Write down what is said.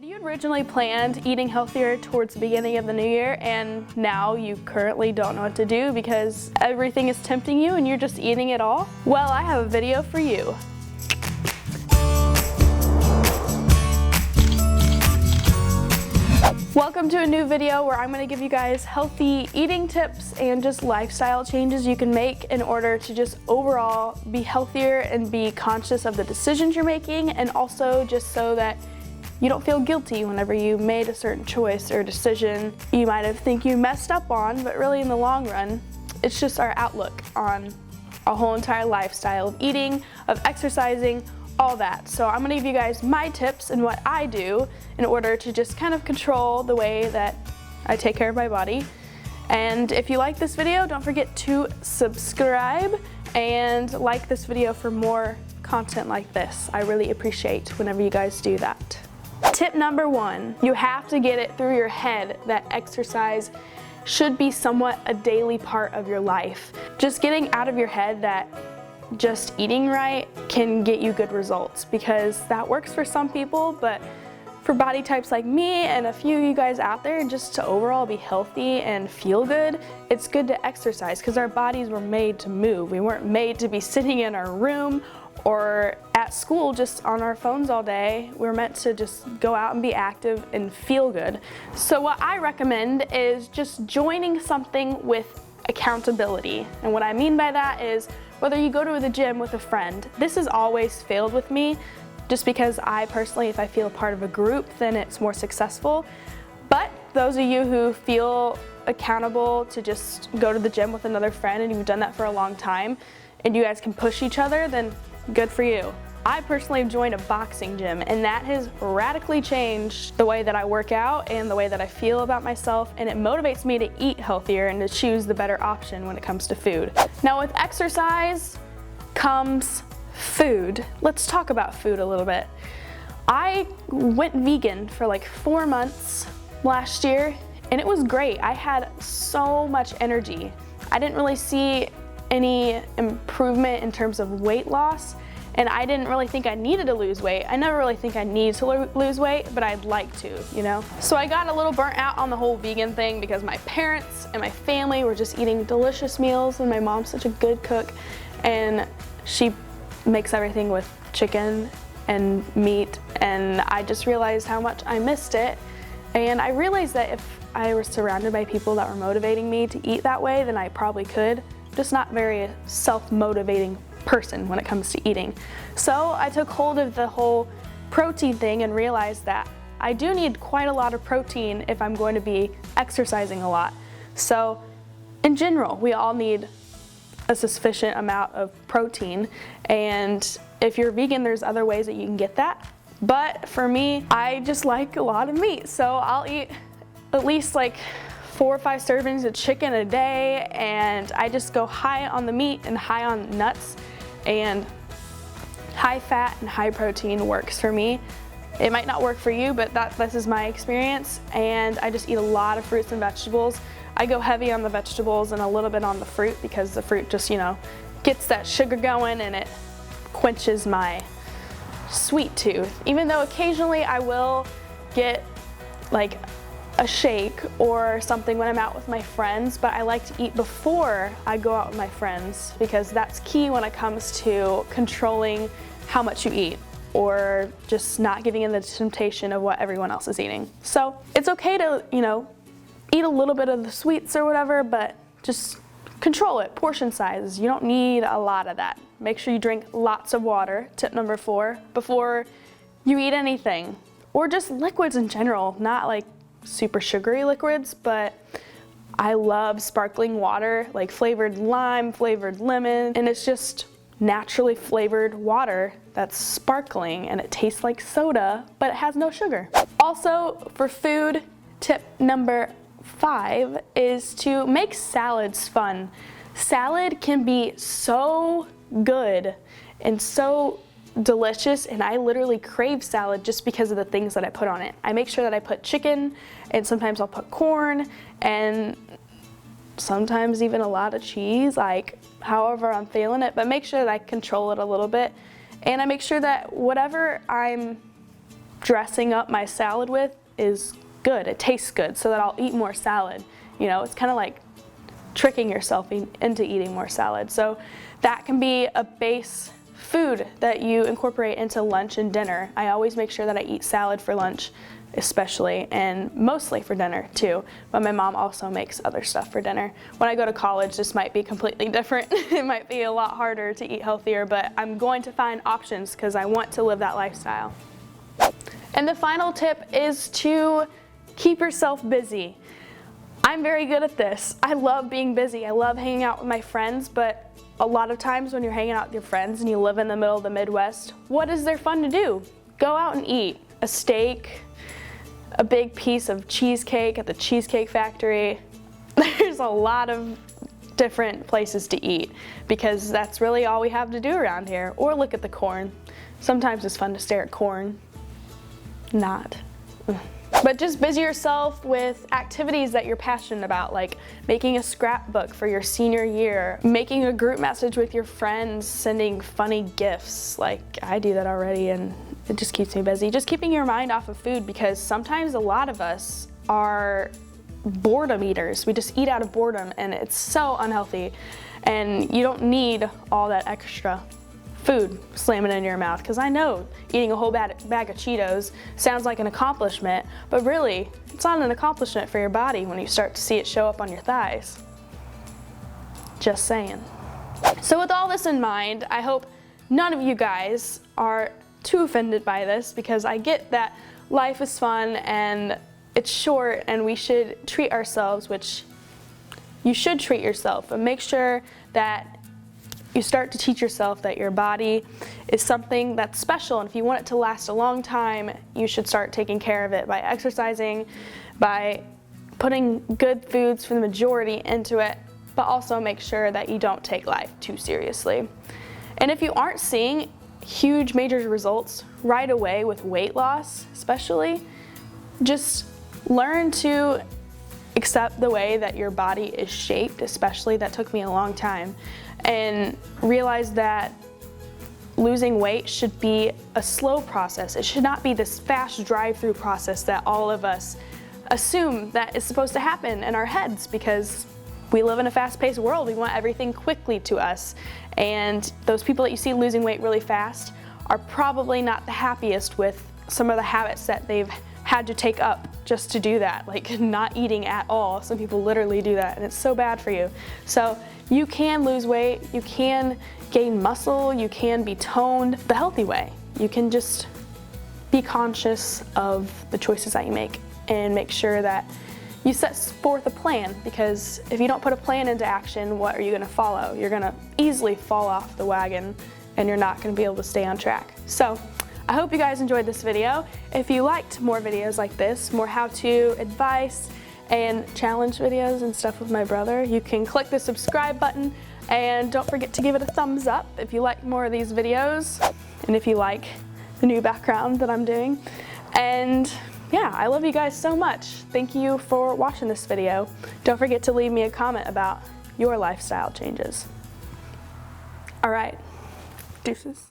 Had you originally planned eating healthier towards the beginning of the new year and now you currently don't know what to do because everything is tempting you and you're just eating it all? Well, I have a video for you. Welcome to a new video where I'm going to give you guys healthy eating tips and just lifestyle changes you can make in order to just overall be healthier and be conscious of the decisions you're making, and also just so that you don't feel guilty whenever you made a certain choice or decision you might have think you messed up on, but really in the long run, it's just our outlook on a whole entire lifestyle of eating, of exercising, all that. So I'm gonna give you guys my tips and what I do in order to just kind of control the way that I take care of my body. And if you like this video, don't forget to subscribe and like this video for more content like this. I really appreciate whenever you guys do that. Tip number one, you have to get it through your head that exercise should be somewhat a daily part of your life. Just getting out of your head that just eating right can get you good results, because that works for some people, but for body types like me and a few of you guys out there, just to overall be healthy and feel good, it's good to exercise because our bodies were made to move. We weren't made to be sitting in our room or at school just on our phones all day. We're meant to just go out and be active and feel good. So what I recommend is just joining something with accountability. And what I mean by that is whether you go to the gym with a friend. This has always failed with me just because I personally, if I feel a part of a group, then it's more successful. But those of you who feel accountable to just go to the gym with another friend and you've done that for a long time and you guys can push each other, then good for you. I personally have joined a boxing gym, and that has radically changed the way that I work out and the way that I feel about myself, and it motivates me to eat healthier and to choose the better option when it comes to food. Now with exercise comes food. Let's talk about food a little bit. I went vegan for like 4 months last year, and it was great. I had so much energy. I didn't really see any improvement in terms of weight loss, and I didn't really think I needed to lose weight. I never really think I need to lose weight, but I'd like to, you know? So I got a little burnt out on the whole vegan thing because my parents and my family were just eating delicious meals, and my mom's such a good cook, and she makes everything with chicken and meat, and I just realized how much I missed it. And I realized that if I were surrounded by people that were motivating me to eat that way, then I probably could. Just not very self-motivating person when it comes to eating. So I took hold of the whole protein thing and realized that I do need quite a lot of protein if I'm going to be exercising a lot. So in general, we all need a sufficient amount of protein, and if you're vegan, there's other ways that you can get that. But for me, I just like a lot of meat, so I'll eat at least like 4 or 5 servings of chicken a day, and I just go high on the meat and high on nuts, and high fat and high protein works for me. It might not work for you, but this is my experience, and I just eat a lot of fruits and vegetables. I go heavy on the vegetables and a little bit on the fruit because the fruit just, you know, gets that sugar going and it quenches my sweet tooth. Even though occasionally I will get like a shake or something when I'm out with my friends, but I like to eat before I go out with my friends because that's key when it comes to controlling how much you eat or just not giving in the temptation of what everyone else is eating. So it's okay to, you know, eat a little bit of the sweets or whatever, but just control it, portion sizes. You don't need a lot of that. Make sure you drink lots of water, tip number 4, before you eat anything, or just liquids in general, not like super sugary liquids, but I love sparkling water, like flavored lime, flavored lemon, and it's just naturally flavored water that's sparkling and it tastes like soda, but it has no sugar. Also, for food, tip number 5 is to make salads fun. Salad can be so good and so delicious, and I literally crave salad just because of the things that I put on it. I make sure that I put chicken, and sometimes I'll put corn, and sometimes even a lot of cheese, like however I'm feeling it, but make sure that I control it a little bit. And I make sure that whatever I'm dressing up my salad with is good. It tastes good, so that I'll eat more salad. You know, it's kind of like tricking yourself into eating more salad. So that can be a base food that you incorporate into lunch and dinner. I always make sure that I eat salad for lunch, especially, and mostly for dinner too. But my mom also makes other stuff for dinner. When I go to college, this might be completely different. It might be a lot harder to eat healthier, but I'm going to find options because I want to live that lifestyle. And the final tip is to keep yourself busy. I'm very good at this. I love being busy. I love hanging out with my friends, but a lot of times when you're hanging out with your friends and you live in the middle of the Midwest, what is there fun to do? Go out and eat a steak, a big piece of cheesecake at the Cheesecake Factory. There's a lot of different places to eat because that's really all we have to do around here. Or look at the corn. Sometimes it's fun to stare at corn. Not. But just busy yourself with activities that you're passionate about, like making a scrapbook for your senior year, making a group message with your friends, sending funny gifts. Like I do that already and it just keeps me busy. Just keeping your mind off of food, because sometimes a lot of us are boredom eaters. We just eat out of boredom and it's so unhealthy. And you don't need all that extra food slamming in your mouth, because I know eating a whole bag of Cheetos sounds like an accomplishment, but really it's not an accomplishment for your body when you start to see it show up on your thighs. Just saying. So with all this in mind, I hope none of you guys are too offended by this, because I get that life is fun and it's short and we should treat ourselves, which you should treat yourself, and make sure that you start to teach yourself that your body is something that's special, and if you want it to last a long time, you should start taking care of it by exercising, by putting good foods for the majority into it, but also make sure that you don't take life too seriously. And if you aren't seeing huge major results right away with weight loss especially, just learn to accept the way that your body is shaped, especially. That took me a long time. And realize that losing weight should be a slow process. It should not be this fast drive-through process that all of us assume that is supposed to happen in our heads, because we live in a fast-paced world. We want everything quickly to us. And those people that you see losing weight really fast are probably not the happiest with some of the habits that they've had to take up just to do that, like not eating at all. Some people literally do that, and it's so bad for you. So you can lose weight, you can gain muscle, you can be toned the healthy way. You can just be conscious of the choices that you make and make sure that you set forth a plan, because if you don't put a plan into action, what are you going to follow? You're going to easily fall off the wagon and you're not going to be able to stay on track. So I hope you guys enjoyed this video. If you liked more videos like this, more how-to advice and challenge videos and stuff with my brother, you can click the subscribe button, and don't forget to give it a thumbs up if you like more of these videos and if you like the new background that I'm doing. And yeah, I love you guys so much. Thank you for watching this video. Don't forget to leave me a comment about your lifestyle changes. All right, deuces.